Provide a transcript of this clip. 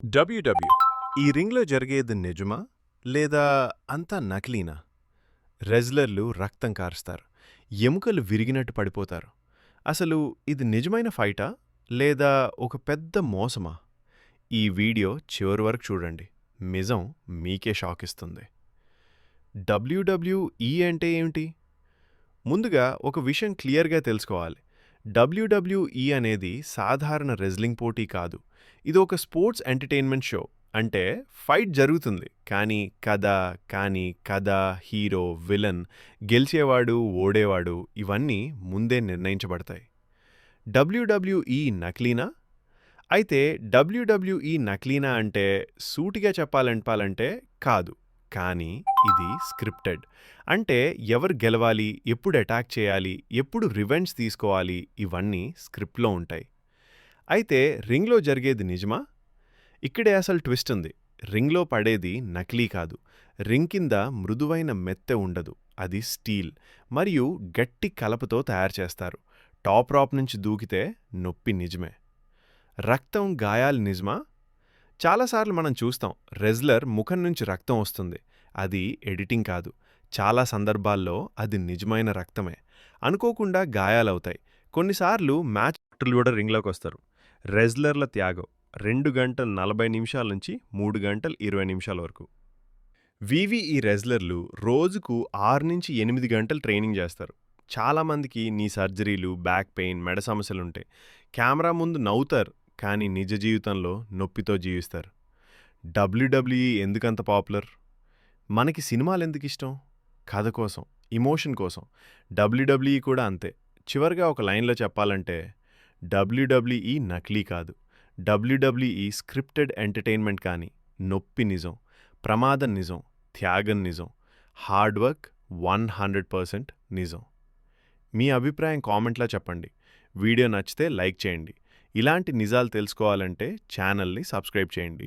W W ఈ రింగ్లో జరిగేది నిజమా లేదా అంతా నకిలీనా? రెజ్లర్లు రక్తం కారుస్తారు, ఎముకలు విరిగినట్టు పడిపోతారు. అసలు ఇది నిజమైన ఫైటా లేదా ఒక పెద్ద మోసమా? ఈ వీడియో చివరి వరకు చూడండి, నిజం మీకే షాక్ ఇస్తుంది. డబ్ల్యూడబ్ల్యూఈ అంటే ఏమిటి? ముందుగా ఒక విషయం క్లియర్గా తెలుసుకోవాలి. డబ్ల్యూడబ్ల్యూఈ అనేది సాధారణ రెజ్లింగ్ పోటీ కాదు. ఇది ఒక స్పోర్ట్స్ ఎంటర్టైన్మెంట్ షో. అంటే ఫైట్ జరుగుతుంది, కానీ కథ, హీరో, విలన్, గెలిచేవాడు, ఓడేవాడు ఇవన్నీ ముందే నిర్ణయించబడతాయి. డబ్ల్యూడబ్ల్యూఈ నకిలీనా? అయితే డబ్ల్యూడబ్ల్యూఈ నకిలీనా అంటే సూటిగా చెప్పాలంటే కాదు. కానీ ఇది స్క్రిప్టెడ్. అంటే ఎవరు గెలవాలి, ఎప్పుడు అటాక్ చేయాలి, ఎప్పుడు రివెంజ్ తీసుకోవాలి ఇవన్నీ స్క్రిప్ట్లో ఉంటాయి. అయితే రింగ్లో జరిగేది నిజమా? ఇక్కడే అసలు ట్విస్ట్ ఉంది. రింగ్లో పడేది నకిలీ కాదు. రింగ్ కింద మృదువైన మెత్తె ఉండదు, అది స్టీల్ మరియు గట్టి కలపతో తయారు చేస్తారు. టాప్ రాప్ నుంచి దూకితే నొప్పి నిజమే. రక్తం, గాయాలు నిజమా? చాలాసార్లు మనం చూస్తాం, రెజ్లర్ ముఖం నుంచి రక్తం వస్తుంది. అది ఎడిటింగ్ కాదు. చాలా సందర్భాల్లో అది నిజమైన రక్తమే. అనుకోకుండా గాయాలవుతాయి. కొన్నిసార్లు మ్యాచ్ కూడా రింగ్లోకి వస్తారు. రెజ్లర్ల త్యాగం 2 గంటల 40 నిమిషాల నుంచి 3 గంటల 20 నిమిషాల వరకు. ఈ రెజ్లర్లు రోజుకు 6 నుంచి 8 గంటలు ట్రైనింగ్ చేస్తారు. చాలామందికి నీ సర్జరీలు, బ్యాక్ పెయిన్, మెడ సమస్యలుంటాయి. కెమెరా ముందు నవ్వుతారు, కానీ నిజ జీవితంలో నొప్పితో జీవిస్తారు. డబ్ల్యూడబ్ల్యూఈ ఎందుకంత పాపులర్? మనకి సినిమాలు ఎందుకు ఇష్టం? కథ కోసం, ఇమోషన్ కోసం. డబ్ల్యూడబ్ల్యూఈ కూడా అంతే. చివరిగా ఒక లైన్లో చెప్పాలంటే, డబ్ల్యూడబ్ల్యూఈ నకిలీ కాదు. WWE scripted entertainment. కానీ నొప్పి నిజం, ప్రమాదం నిజం, త్యాగం నిజం, హార్డ్ వర్క్ 100% నిజం. మీ అభిప్రాయం కామెంట్లో చెప్పండి. వీడియో నచ్చితే లైక్ చేయండి. ఇలాంటి నిజాలు తెలుసుకోవాలంటే ఛానల్ని సబ్స్క్రైబ్ చేయండి.